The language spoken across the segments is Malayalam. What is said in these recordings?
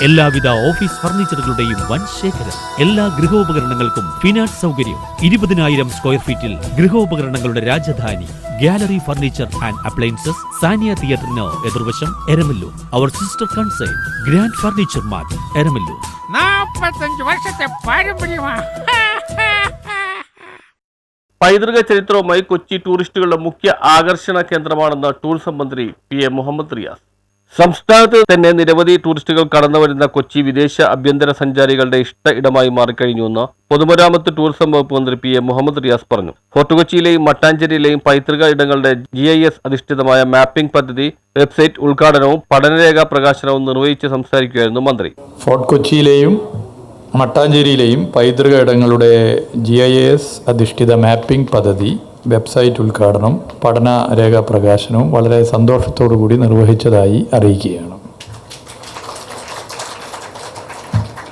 എല്ലാവിധ ഓഫീസ് ഫർണിച്ചറുകളുടെയും വൻ ശേഖരം. എല്ലാ ഗൃഹോപകരണങ്ങൾക്കും ഫിനാൻസ് സൗകര്യം. 20,000 സ്ക്വയർ ഫീറ്റിൽ ഗൃഹോപകരണങ്ങളുടെ രാജധാനി. Gallery furniture and appliances, Sania തിയേറ്ററിന് എതിർവശം, എരമല്ലൂർ. അവർ sister concern grand furniture mart, Eramalloor. 45 വർഷത്തെ പാരമ്പര്യമാണ്. പൈതൃക ചരിത്രവുമായി കൊച്ചി ടൂറിസ്റ്റുകളുടെ മുഖ്യ ആകർഷണ കേന്ദ്രമാണെന്ന് ടൂറിസം മന്ത്രി PM മുഹമ്മദ് റിയാസ്. സംസ്ഥാനത്ത് തന്നെ നിരവധി ടൂറിസ്റ്റുകൾ കടന്നുവരുന്ന കൊച്ചി വിദേശ ആഭ്യന്തര സഞ്ചാരികളുടെ ഇഷ്ട ഇടമായി മാറിക്കഴിഞ്ഞുവെന്ന് പൊതുമരാമത്ത് ടൂറിസം വകുപ്പ് മന്ത്രി PM മുഹമ്മദ് റിയാസ് പറഞ്ഞു. ഫോർട്ട് കൊച്ചിയിലെയും മട്ടാഞ്ചേരിയിലെയും പൈതൃക ഇടങ്ങളുടെ GIS അധിഷ്ഠിതമായ മാപ്പിംഗ് പദ്ധതി വെബ്സൈറ്റ് ഉദ്ഘാടനവും പഠനരേഖാ പ്രകാശനവും നിർവഹിച്ച് സംസാരിക്കുകയായിരുന്നു മന്ത്രി. ഫോർട്ട് കൊച്ചിയിലെയും മട്ടാഞ്ചേരിയിലെയും പൈതൃക ഇടങ്ങളുടെ GIS അധിഷ്ഠിത മാപ്പിംഗ് പദ്ധതി വെബ്സൈറ്റ് ഉദ്ഘാടനം പഠന രേഖാ പ്രകാശനവും വളരെ സന്തോഷത്തോടു കൂടി നിർവഹിച്ചതായി അറിയിക്കുകയാണ്.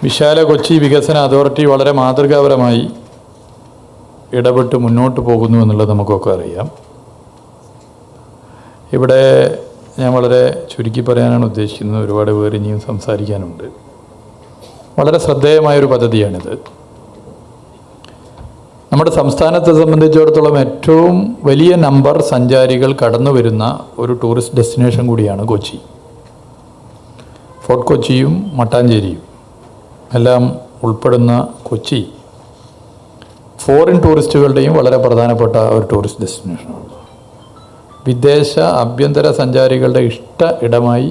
വിശാല കൊച്ചി വികസന അതോറിറ്റി വളരെ മാതൃകാപരമായി ഇടപെട്ട് മുന്നോട്ട് പോകുന്നു എന്നുള്ളത് നമുക്കൊക്കെ അറിയാം. ഇവിടെ ഞാൻ വളരെ ചുരുക്കി പറയാനാണ് ഉദ്ദേശിക്കുന്നത്. ഒരുപാട് പേർ ഇനിയും സംസാരിക്കാനുണ്ട്. വളരെ ശ്രദ്ധേയമായൊരു പദ്ധതിയാണിത്. നമ്മുടെ സംസ്ഥാനത്തെ സംബന്ധിച്ചിടത്തോളം ഏറ്റവും വലിയ നമ്പർ സഞ്ചാരികൾ കടന്നു വരുന്ന ഒരു ടൂറിസ്റ്റ് ഡെസ്റ്റിനേഷൻ കൂടിയാണ് കൊച്ചി. ഫോർട്ട് കൊച്ചിയും മട്ടാഞ്ചേരിയും എല്ലാം ഉൾപ്പെടുന്ന കൊച്ചി ഫോറിൻ ടൂറിസ്റ്റുകളുടെയും വളരെ പ്രധാനപ്പെട്ട ഒരു ടൂറിസ്റ്റ് ഡെസ്റ്റിനേഷനാണ്. വിദേശ ആഭ്യന്തര സഞ്ചാരികളുടെ ഇഷ്ട ഇടമായി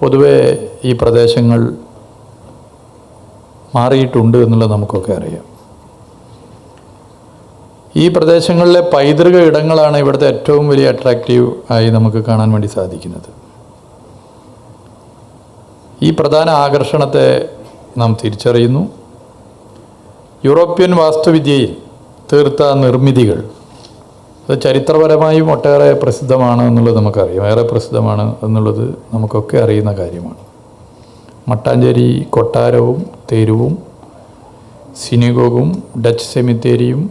പൊതുവെ ഈ പ്രദേശങ്ങൾ മാറിയിട്ടുണ്ട് എന്നുള്ളത് നമുക്കൊക്കെ അറിയാം. ഈ പ്രദേശങ്ങളിലെ പൈതൃക ഇടങ്ങളാണ് ഇവിടുത്തെ ഏറ്റവും വലിയ അട്രാക്റ്റീവ് ആയി നമുക്ക് കാണാൻ വേണ്ടി സാധിക്കുന്നത്. ഈ പ്രധാന ആകർഷണത്തെ നാം തിരിച്ചറിയുന്നു. യൂറോപ്യൻ വാസ്തുവിദ്യയിൽ തീർത്ത നിർമ്മിതികൾ അത് ചരിത്രപരമായും ഒട്ടേറെ പ്രസിദ്ധമാണ് എന്നുള്ളത് നമുക്കറിയാം. ഏറെ പ്രസിദ്ധമാണ് എന്നുള്ളത് നമുക്കൊക്കെ അറിയുന്ന കാര്യമാണ്. മട്ടാഞ്ചേരി കൊട്ടാരവും തെരുവും സിനഗോഗും ഡച്ച് സെമിത്തേരിയും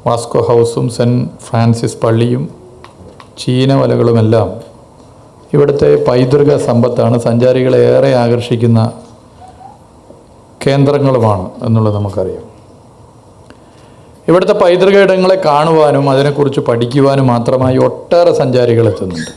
വാസ്കോ ഹൗസും സെൻറ്റ് ഫ്രാൻസിസ് പള്ളിയും ചീനവലകളുമെല്ലാം ഇവിടുത്തെ പൈതൃക സമ്പത്താണ്. സഞ്ചാരികളെ ഏറെ ആകർഷിക്കുന്ന കേന്ദ്രങ്ങളുമാണ് എന്നുള്ളത് നമുക്കറിയാം. ഇവിടുത്തെ പൈതൃക ഇടങ്ങളെ കാണുവാനും അതിനെക്കുറിച്ച് പഠിക്കുവാനും മാത്രമായി ഒട്ടേറെ സഞ്ചാരികൾ എത്തുന്നുണ്ട്.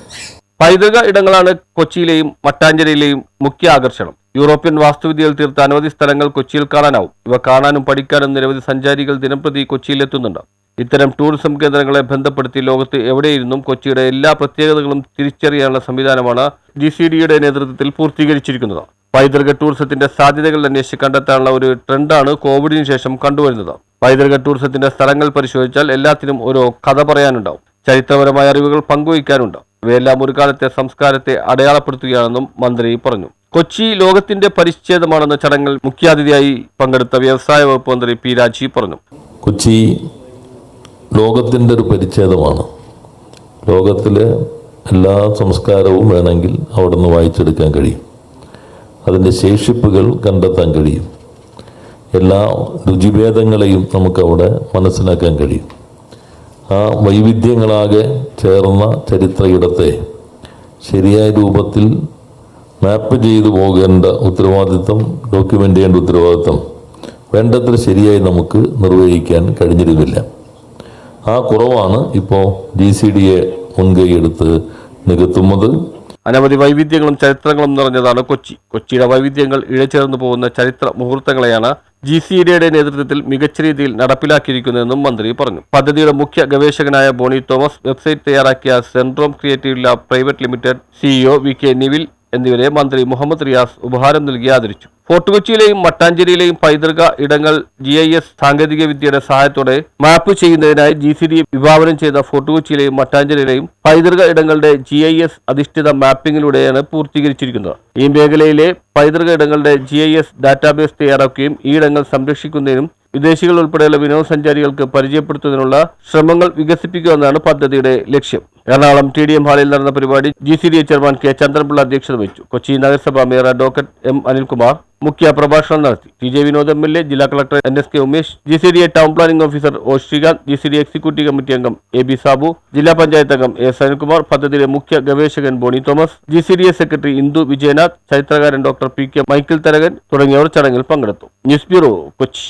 പൈതൃക ഇടങ്ങളാണ് കൊച്ചിയിലെയും മട്ടാഞ്ചേരിയിലെയും മുഖ്യ ആകർഷണം. യൂറോപ്യൻ വാസ്തുവിദ്യയിൽ തീർത്ത അനവധി സ്ഥലങ്ങൾ കൊച്ചിയിൽ കാണാനാവും. ഇവ കാണാനും പഠിക്കാനും നിരവധി സഞ്ചാരികൾ ദിനംപ്രതി കൊച്ചിയിലെത്തുന്നുണ്ട്. ഇത്തരം ടൂറിസം കേന്ദ്രങ്ങളെ ബന്ധപ്പെടുത്തി ലോകത്ത് എവിടെയിരുന്നും കൊച്ചിയുടെ എല്ലാ പ്രത്യേകതകളും തിരിച്ചറിയാനുള്ള സംവിധാനമാണ് GCDയുടെ നേതൃത്വത്തിൽ പൂർത്തീകരിച്ചിരിക്കുന്നത്. പൈതൃക ടൂറിസത്തിന്റെ സാധ്യതകൾ അന്വേഷിച്ച് കണ്ടെത്താനുള്ള ഒരു ട്രെൻഡാണ് കോവിഡിന് ശേഷം കണ്ടുവരുന്നത്. പൈതൃക ടൂറിസത്തിന്റെ സ്ഥലങ്ങൾ പരിശോധിച്ചാൽ എല്ലാത്തിനും ഓരോ കഥ പറയാനുണ്ടാവും. ചരിത്രപരമായ അറിവുകൾ പങ്കുവയ്ക്കാനുണ്ട്. ഇവയെല്ലാം ഒരു കാലത്തെ സംസ്കാരത്തെ അടയാളപ്പെടുത്തുകയാണെന്നും മന്ത്രി പറഞ്ഞു. കൊച്ചി ലോകത്തിന്റെ പരിച്ഛേദമാണെന്ന ചടങ്ങിൽ മുഖ്യാതിഥിയായി പങ്കെടുത്ത വ്യവസായ വകുപ്പ് മന്ത്രി P രാജീവ് പറഞ്ഞു. കൊച്ചി ലോകത്തിൻ്റെ ഒരു പരിച്ഛേദമാണ്. ലോകത്തിലെ എല്ലാ സംസ്കാരവും വേണമെങ്കിൽ അവിടെ നിന്ന് വായിച്ചെടുക്കാൻ കഴിയും. അതിൻ്റെ ശേഷിപ്പുകൾ കണ്ടെത്താൻ കഴിയും. എല്ലാ രുചിഭേദങ്ങളെയും നമുക്കവിടെ മനസ്സിലാക്കാൻ കഴിയും. ആ വൈവിധ്യങ്ങളാകെ ചേർന്ന ചരിത്ര ഇടത്തെ ശരിയായ രൂപത്തിൽ മാപ്പ് ചെയ്തു പോകേണ്ട ഉത്തരവാദിത്വം, ഡോക്യുമെൻ്റ് ചെയ്യേണ്ട ഉത്തരവാദിത്വം വേണ്ടത്ര ശരിയായി നമുക്ക് നിർവഹിക്കാൻ കഴിഞ്ഞിരുന്നില്ല. ആ കുറവാണ് ഇപ്പോൾ GCDയെ മുൻകൈയെടുത്ത് നികത്തുന്നത്. അനവധി വൈവിധ്യങ്ങളും ചരിത്രങ്ങളും നിറഞ്ഞതാണ് കൊച്ചി. കൊച്ചിയുടെ വൈവിധ്യങ്ങൾ ഇഴചേർന്നു പോകുന്ന ചരിത്ര മുഹൂർത്തങ്ങളെയാണ് GCDയുടെ നേതൃത്വത്തിൽ മികച്ച രീതിയിൽ നടപ്പിലാക്കിയിരിക്കുന്നതെന്നും മന്ത്രി പറഞ്ഞു. പദ്ധതിയുടെ മുഖ്യ ഗവേഷകനായ ബോണി തോമസ്, വെബ്സൈറ്റ് തയ്യാറാക്കിയ Centrom creative lab private limited CEO VK Nivil എന്നിവരെ മന്ത്രി മുഹമ്മദ് റിയാസ് ഉപഹാരം നൽകി ആദരിച്ചു. ഫോർട്ട് കൊച്ചിയിലെയും മട്ടാഞ്ചേരിയിലെയും പൈതൃക ഇടങ്ങൾ GIS സാങ്കേതിക വിദ്യയുടെ സഹായത്തോടെ മാപ്പ് ചെയ്യുന്നതിനായി GCD വിഭാവനം ചെയ്ത ഫോർട്ട് കൊച്ചിയിലെയും മട്ടാഞ്ചേരിയിലെയും പൈതൃക ഇടങ്ങളുടെ GIS അധിഷ്ഠിത മാപ്പിംഗിലൂടെയാണ് പൂർത്തീകരിച്ചിരിക്കുന്നത്. ഈ മേഖലയിലെ പൈതൃക ഇടങ്ങളുടെ GIS ഡാറ്റാബേസ് തയ്യാറാക്കുകയും ഈ ഇടങ്ങൾ സംരക്ഷിക്കുന്നതിനും വിദേശികൾ ഉൾപ്പെടെയുള്ള വിനോദസഞ്ചാരികൾക്ക് പരിചയപ്പെടുത്തുന്നതിനുള്ള ശ്രമങ്ങൾ വികസിപ്പിക്കുക എന്നതാണ് പദ്ധതിയുടെ ലക്ഷ്യം. എറണാകുളം TDM ഹാളിൽ നടന്ന പരിപാടി GCDA ചെയർമാൻ K. ചന്ദ്രൻപിള്ള അധ്യക്ഷത വഹിച്ചു. കൊച്ചി നഗരസഭാ മേയർ അഡ്വക്കേറ്റ് M. അനിൽകുമാർ മുഖ്യ പ്രഭാഷണം നടത്തി. TJ വിനോദ് MLA, ജില്ലാ collector NSK Umesh, GCDA town planning officer O. Sreekanth, GCDA executive committee അംഗം AB സാബു, ജില്ലാ പഞ്ചായത്ത് അംഗം A. സനിൽകുമാർ, പദ്ധതിയുടെ മുഖ്യ ഗവേഷകൻ ബോണി തോമസ്, GCDA സെക്രട്ടറി ഇന്ദു വിജയനാഥ്, ചരിത്രകാരൻ ഡോക്ടർ PK. മൈക്കിൾ തരകൻ തുടങ്ങിയവർ ചടങ്ങിൽ പങ്കെടുത്തു. News bureau, Kochi.